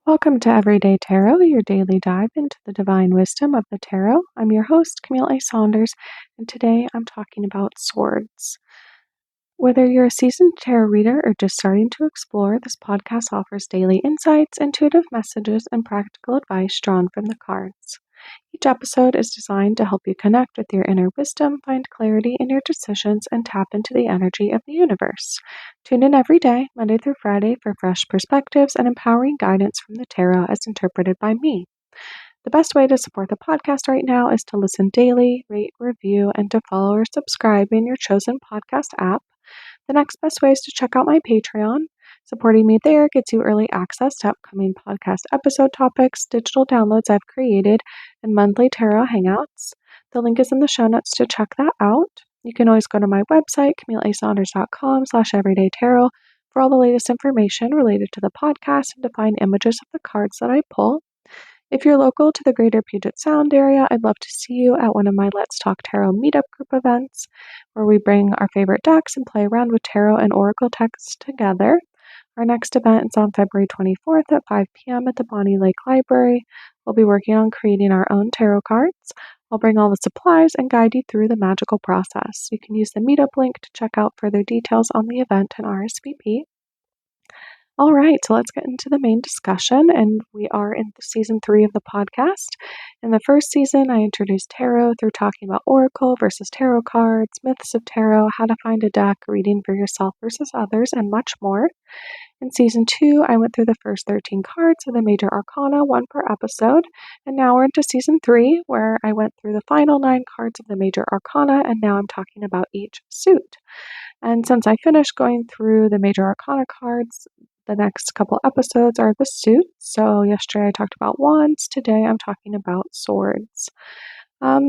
Welcome to Everyday Tarot, your daily dive into the divine wisdom of the tarot. I'm your host, Camille A. Saunders, and today I'm talking about swords. Whether you're a seasoned tarot reader or just starting to explore, this podcast offers daily insights, intuitive messages, and practical advice drawn from the cards. Each episode is designed to help you connect with your inner wisdom, find clarity in your decisions, and tap into the energy of the universe. Tune in every day, Monday through Friday, for fresh perspectives and empowering guidance from the tarot as interpreted by me. The best way to support the podcast right now is to listen daily, rate, review, and to follow or subscribe in your chosen podcast app. The next best way is to check out my Patreon. Supporting me there gets you early access to upcoming podcast episode topics, digital downloads I've created, and monthly tarot hangouts. The link is in the show notes to check that out. You can always go to my website, CamilleASaunders.com/everydaytarot, for all the latest information related to the podcast and to find images of the cards that I pull. If you're local to the greater Puget Sound area, I'd love to see you at one of my Let's Talk Tarot meetup group events, where we bring our favorite decks and play around with tarot and oracle texts together. Our next event is on February 24th at 5 p.m. at the Bonnie Lake Library. We'll be working on creating our own tarot cards. I'll bring all the supplies and guide you through the magical process. You can use the meetup link to check out further details on the event and RSVP. All right, so let's get into the main discussion, and we are in season 3 of the podcast. In the first season, I introduced tarot through talking about oracle versus tarot cards, myths of tarot, how to find a deck, reading for yourself versus others, and much more. In season 2, I went through the first 13 cards of the Major Arcana, one per episode, and now we're into season 3, where I went through the final 9 cards of the Major Arcana, and now I'm talking about each suit. And since I finished going through the Major Arcana cards, the next couple episodes are the suits. So yesterday I talked about wands. Today I'm talking about swords.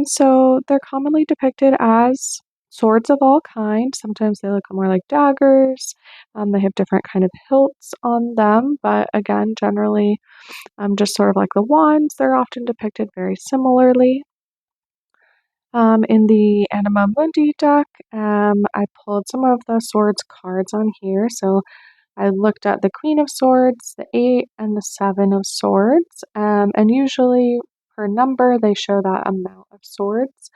So they're commonly depicted as swords of all kinds. Sometimes they look more like daggers. They have different kind of hilts on them, but again, generally, just sort of like the wands, they're often depicted very similarly. In the Anima Mundi deck, I pulled some of the swords cards on here. So I looked at the Queen of Swords, the 8, and the 7 of Swords, and usually per number they show that amount of swords.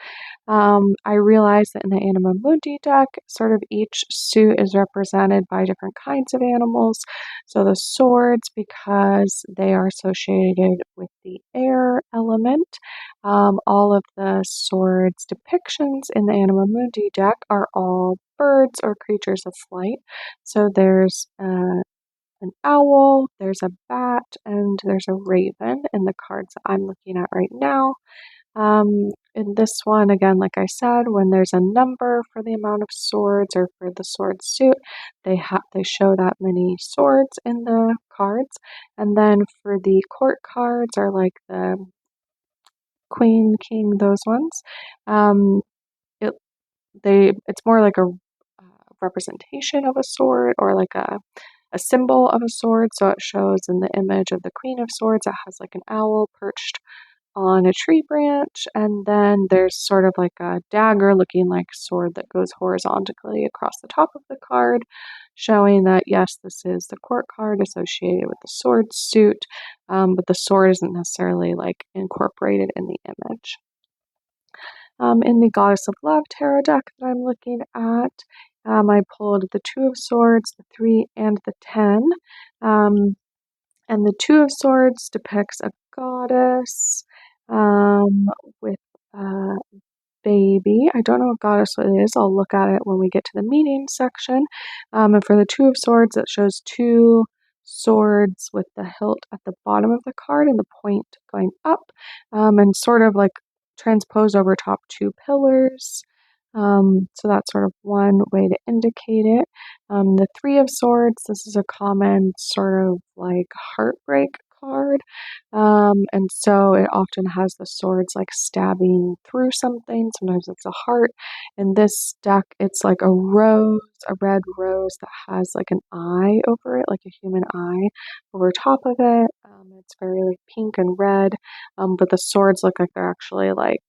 I realized that in the Anima Mundi deck, sort of each suit is represented by different kinds of animals. So the swords, because they are associated with the air element, all of the swords depictions in the Anima Mundi deck are all birds or creatures of flight. So there's an owl, there's a bat, and there's a raven in the cards that I'm looking at right now. In this one, again, like I said, when there's a number for the amount of swords or for the sword suit, they show that many swords in the cards. And then for the court cards, or like the queen, king, those ones, it it's more like a representation of a sword, or like a symbol of a sword. So it shows in the image of the Queen of Swords, it has like an owl perched on a tree branch, and then there's sort of like a dagger looking like sword that goes horizontally across the top of the card, showing that yes, this is the court card associated with the sword suit, but the sword isn't necessarily like incorporated in the image. In the Goddess of Love tarot deck that I'm looking at, I pulled the 2 of Swords, the 3, and the 10. And the 2 of Swords depicts a goddess with a baby. I don't know what goddess it is. I'll look at it when we get to the meaning section. And for the 2 of Swords, it shows 2 swords with the hilt at the bottom of the card and the point going up, and sort of like transposed over top 2 pillars. So that's sort of one way to indicate it. The 3 of Swords, this is a common sort of like heartbreak card. And so it often has the swords like stabbing through something. Sometimes it's a heart. In this deck, it's like a rose, a red rose that has like an eye over it, like a human eye over top of it. It's very like pink and red, but the swords look like they're actually like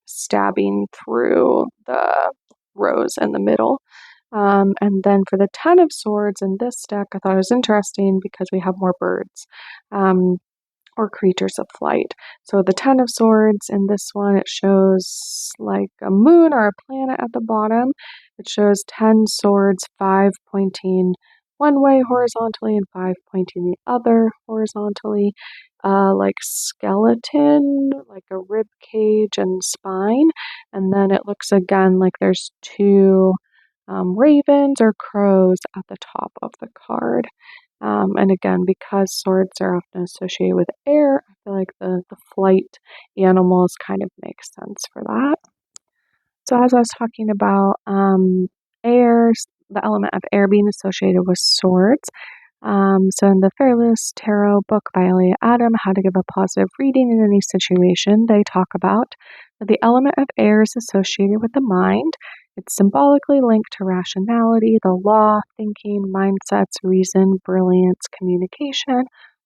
stabbing through the rose in the middle. And then for the Ten of Swords in this deck, I thought it was interesting because we have more birds. Or creatures of flight. So the Ten of Swords in this one, it shows like a moon or a planet at the bottom. It shows 10 swords, 5 pointing one way horizontally and 5 pointing the other horizontally. Like skeleton, like a rib cage and spine. And then it looks again like there's two ravens or crows at the top of the card. And again, because swords are often associated with air, I feel like the flight animals kind of make sense for that. So as I was talking about air, the element of air being associated with swords, so in the Fearless Tarot book by Elliot Adam, How to Give a Positive Reading in Any Situation, they talk about that the element of air is associated with the mind. It's symbolically linked to rationality, the law, thinking, mindsets, reason, brilliance, communication,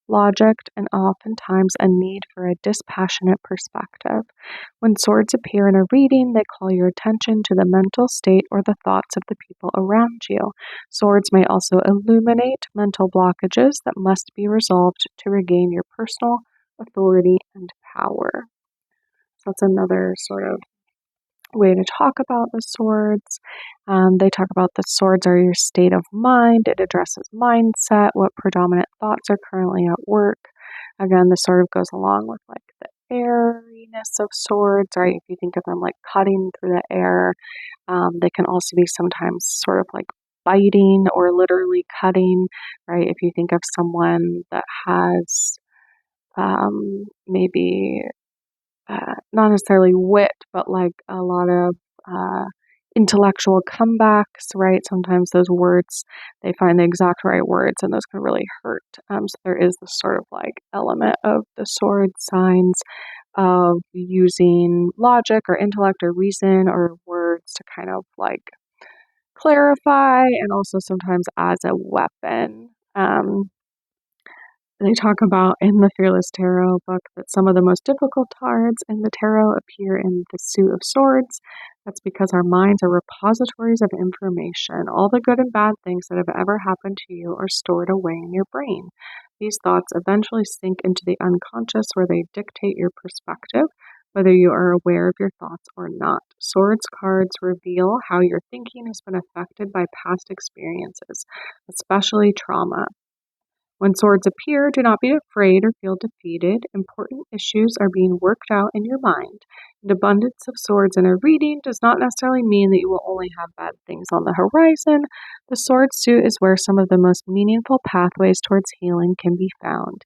logic, and oftentimes a need for a dispassionate perspective. When swords appear in a reading, they call your attention to the mental state or the thoughts of the people around you. Swords may also illuminate mental blockages that must be resolved to regain your personal authority and power. So that's another sort of way to talk about the swords. They talk about the swords are your state of mind. It addresses mindset, what predominant thoughts are currently at work. Again, this sort of goes along with like the airiness of swords, right? If you think of them like cutting through the air, they can also be sometimes sort of like biting or literally cutting, right? If you think of someone that has maybe not necessarily wit, but like a lot of uh, intellectual comebacks, right? Sometimes those words, they find the exact right words and those can really hurt. So there is this sort of like element of the sword signs of using logic or intellect or reason or words to kind of like clarify and also sometimes as a weapon. They talk about in the Fearless Tarot book that some of the most difficult cards in the tarot appear in the Suit of Swords. That's because our minds are repositories of information. All the good and bad things that have ever happened to you are stored away in your brain. These thoughts eventually sink into the unconscious where they dictate your perspective, whether you are aware of your thoughts or not. Swords cards reveal how your thinking has been affected by past experiences, especially trauma. When swords appear, do not be afraid or feel defeated. Important issues are being worked out in your mind. An abundance of swords in a reading does not necessarily mean that you will only have bad things on the horizon. The sword suit is where some of the most meaningful pathways towards healing can be found.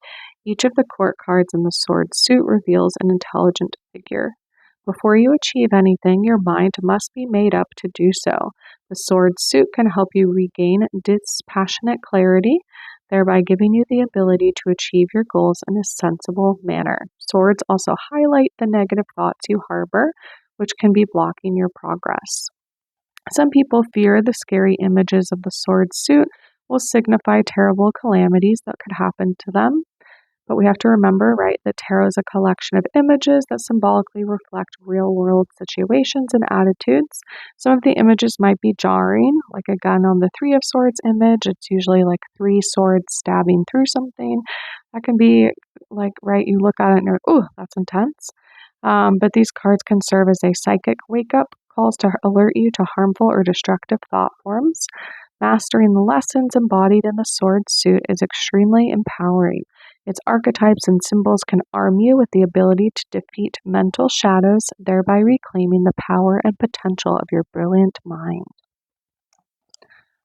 Each of the court cards in the sword suit reveals an intelligent figure. Before you achieve anything, your mind must be made up to do so. The sword suit can help you regain dispassionate clarity, thereby giving you the ability to achieve your goals in a sensible manner. Swords also highlight the negative thoughts you harbor, which can be blocking your progress. Some people fear the scary images of the sword suit will signify terrible calamities that could happen to them. But we have to remember, right, that tarot is a collection of images that symbolically reflect real world situations and attitudes. Some of the images might be jarring, like again on the Three of Swords image, it's usually like three swords stabbing through something. That can be like, right, you look at it and you're like, oh, that's intense. But these cards can serve as a psychic wake up calls to alert you to harmful or destructive thought forms. Mastering the lessons embodied in the sword suit is extremely empowering. Its archetypes and symbols can arm you with the ability to defeat mental shadows, thereby reclaiming the power and potential of your brilliant mind.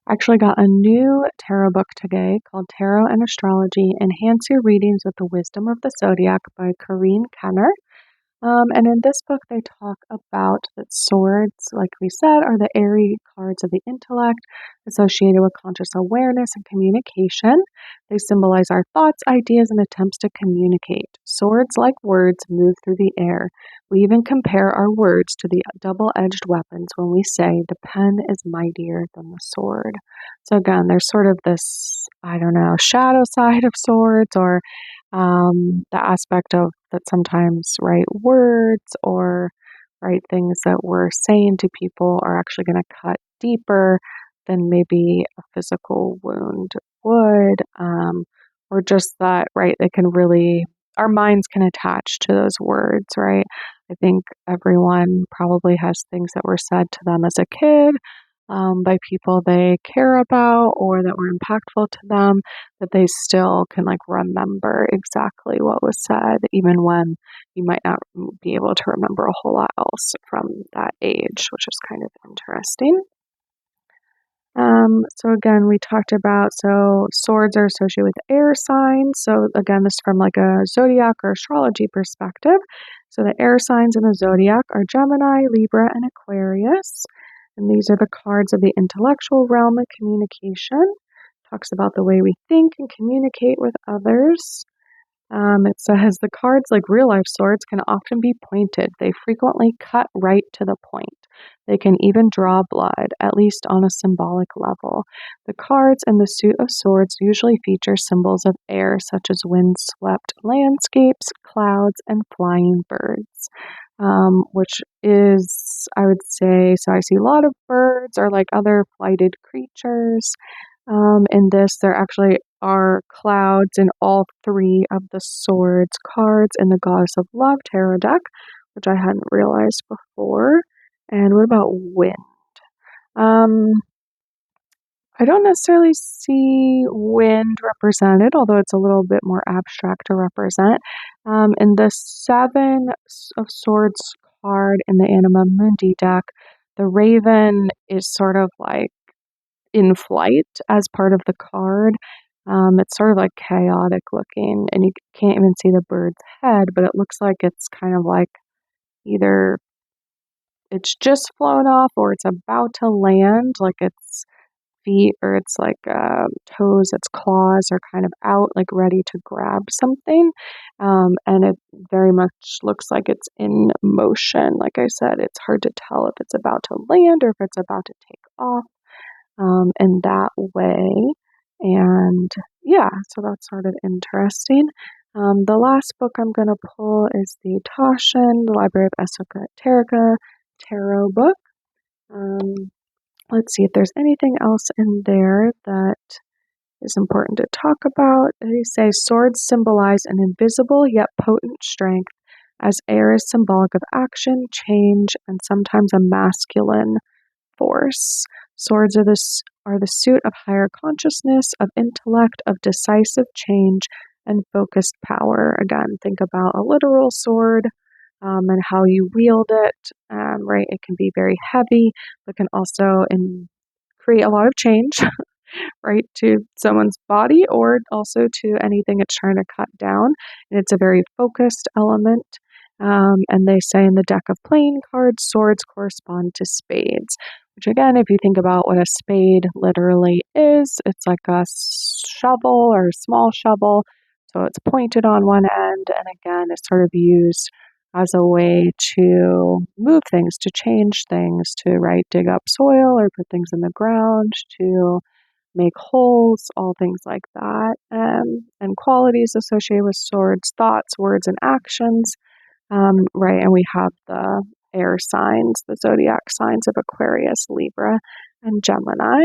I actually got a new tarot book today called Tarot and Astrology: Enhance Your Readings with the Wisdom of the Zodiac by Corinne Kenner. And in this book, they talk about that swords, like we said, are the airy cards of the intellect associated with conscious awareness and communication. They symbolize our thoughts, ideas, and attempts to communicate. Swords, like words, move through the air. We even compare our words to the double-edged weapons when we say the pen is mightier than the sword. So again, there's sort of this, I don't know, shadow side of swords, or the aspect of that sometimes right words or right things that we're saying to people are actually going to cut deeper than maybe a physical wound would, or just that, right, they can really, our minds can attach to those words, right? I think everyone probably has things that were said to them as a kid, by people they care about or that were impactful to them, that they still can like remember exactly what was said, even when you might not be able to remember a whole lot else from that age, which is kind of interesting. So again, we talked about, so swords are associated with air signs. So again, this is from like a zodiac or astrology perspective. So the air signs in the zodiac are Gemini, Libra, and Aquarius. And these are the cards of the intellectual realm and communication. Talks about the way we think and communicate with others. It says the cards, like real life swords, can often be pointed. They frequently cut right to the point. They can even draw blood, at least on a symbolic level. The cards in the suit of swords usually feature symbols of air, such as windswept landscapes, clouds, and flying birds. Which is, I would say, so I see a lot of birds or like other flighted creatures. In this, there actually are clouds in all three of the swords cards in the Goddess of Love tarot deck, which I hadn't realized before. And what about wind? I don't necessarily see wind represented, although it's a little bit more abstract to represent. In the Seven of Swords card in the Anima Mundi deck, the raven is sort of like in flight as part of the card. It's sort of like chaotic looking, and you can't even see the bird's head, but it looks like it's kind of like either it's just flown off or it's about to land, like its feet or its like toes, its claws are kind of out, like ready to grab something. And it very much looks like it's in motion. Like I said, it's hard to tell if it's about to land or if it's about to take off. In that way. And yeah, so that's sort of interesting. The last book I'm going to pull is the Taschen, the Library of Esoterica Tarot book. Let's see if there's anything else in there that is important to talk about. They say swords symbolize an invisible yet potent strength, as air is symbolic of action, change, and sometimes a masculine force. Swords are the suit of higher consciousness, of intellect, of decisive change, and focused power. Again, think about a literal sword and how you wield it. Right, it can be very heavy, but can also create a lot of change, right, to someone's body or also to anything it's trying to cut down. And it's a very focused element. And they say in the deck of playing cards, swords correspond to spades, which again, if you think about what a spade literally is, it's like a shovel or a small shovel. So it's pointed on one end, and again, it's sort of used as a way to move things, to change things, to, right, dig up soil or put things in the ground, to make holes, all things like that. And qualities associated with swords, thoughts, words, and actions. Right, and we have the air signs, the zodiac signs of Aquarius, Libra, and Gemini.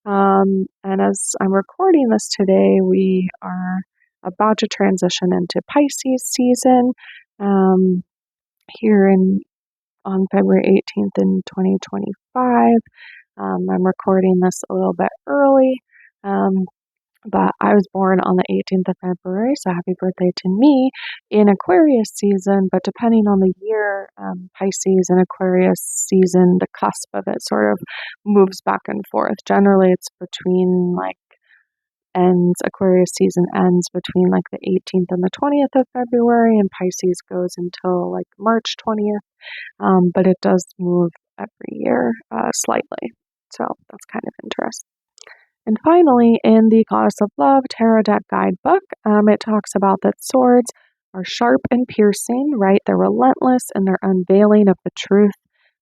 And as I'm recording this today, we are about to transition into Pisces season here on February 18th in 2025. I'm recording this a little bit early. But I was born on the 18th of February, so happy birthday to me, in Aquarius season. But depending on the year, Pisces and Aquarius season, the cusp of it sort of moves back and forth. Generally, it's between Aquarius season ends between like the 18th and the 20th of February, and Pisces goes until like March 20th. But it does move every year slightly. So that's kind of interesting. And finally, in the Goddess of Love Tarot Deck Guidebook, it talks about that swords are sharp and piercing, right? They're relentless in their unveiling of the truth.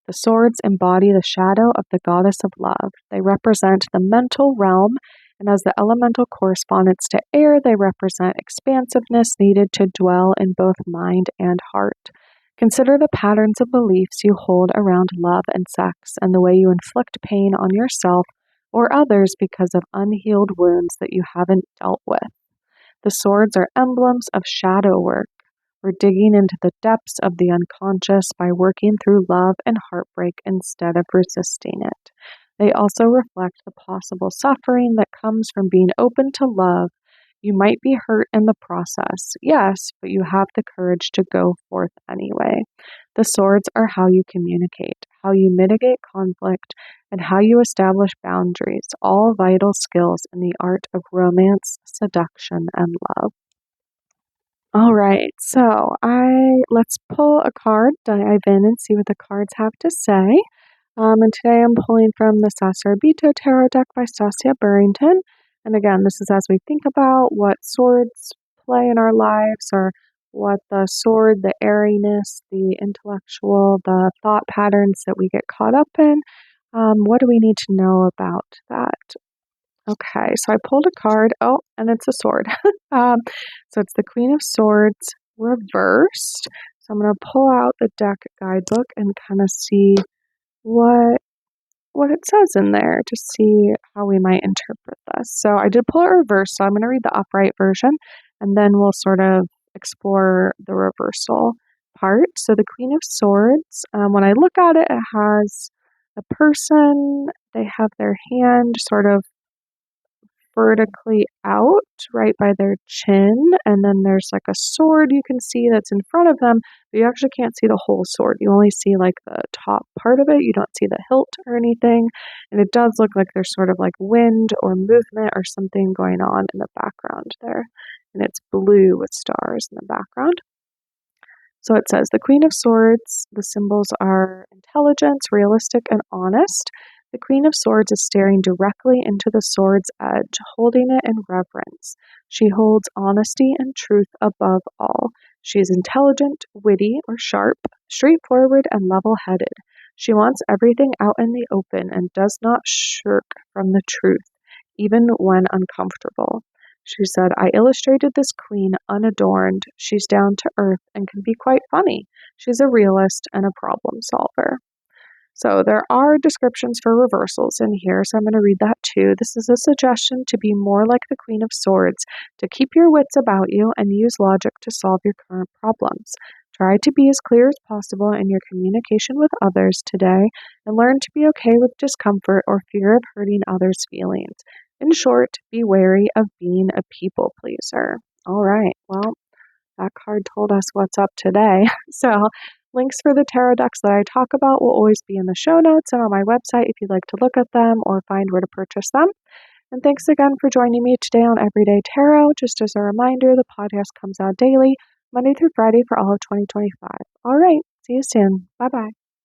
The swords embody the shadow of the Goddess of Love. They represent the mental realm, and as the elemental correspondents to air, they represent expansiveness needed to dwell in both mind and heart. Consider the patterns of beliefs you hold around love and sex, and the way you inflict pain on yourself or others because of unhealed wounds that you haven't dealt with. The swords are emblems of shadow work. We're digging into the depths of the unconscious by working through love and heartbreak instead of resisting it. They also reflect the possible suffering that comes from being open to love. You might be hurt in the process, yes, but you have the courage to go forth anyway. The swords are how you communicate, how you mitigate conflict, and how you establish boundaries, all vital skills in the art of romance, seduction, and love. All right, so let's pull a card, dive in, and see what the cards have to say. And today I'm pulling from the Sacerdote Tarot deck by Stacia Burrington. And again, this is as we think about what swords play in our lives, or what the sword, the airiness, the intellectual, the thought patterns that we get caught up in. What do we need to know about that? Okay, so I pulled a card. Oh, and it's a sword. So it's the Queen of Swords reversed. So I'm going to pull out the deck guidebook and kind of see what it says in there to see how we might interpret this. So I did pull it reversed, so I'm going to read the upright version, and then we'll sort of explore the reversal part. So the Queen of Swords, when I look at it, it has a person. They have their hand sort of vertically out right by their chin, and then there's like a sword you can see that's in front of them, but you actually can't see the whole sword. You only see like the top part of it. You don't see the hilt or anything, and it does look like there's sort of like wind or movement or something going on in the background there, and it's blue with stars in the background. So it says, the Queen of Swords, the symbols are intelligence, realistic, and honest. The Queen of Swords is staring directly into the sword's edge, holding it in reverence. She holds honesty and truth above all. She is intelligent, witty, or sharp, straightforward, and level-headed. She wants everything out in the open and does not shirk from the truth, even when uncomfortable. She said, I illustrated this queen unadorned. She's down to earth and can be quite funny. She's a realist and a problem solver. So there are descriptions for reversals in here, so I'm going to read that too. This is a suggestion to be more like the Queen of Swords, to keep your wits about you and use logic to solve your current problems. Try to be as clear as possible in your communication with others today, and learn to be okay with discomfort or fear of hurting others' feelings. In short, be wary of being a people pleaser. All right, well, that card told us what's up today. So links for the tarot decks that I talk about will always be in the show notes and on my website if you'd like to look at them or find where to purchase them. And thanks again for joining me today on Everyday Tarot. Just as a reminder, the podcast comes out daily, Monday through Friday for all of 2025. All right, see you soon. Bye-bye.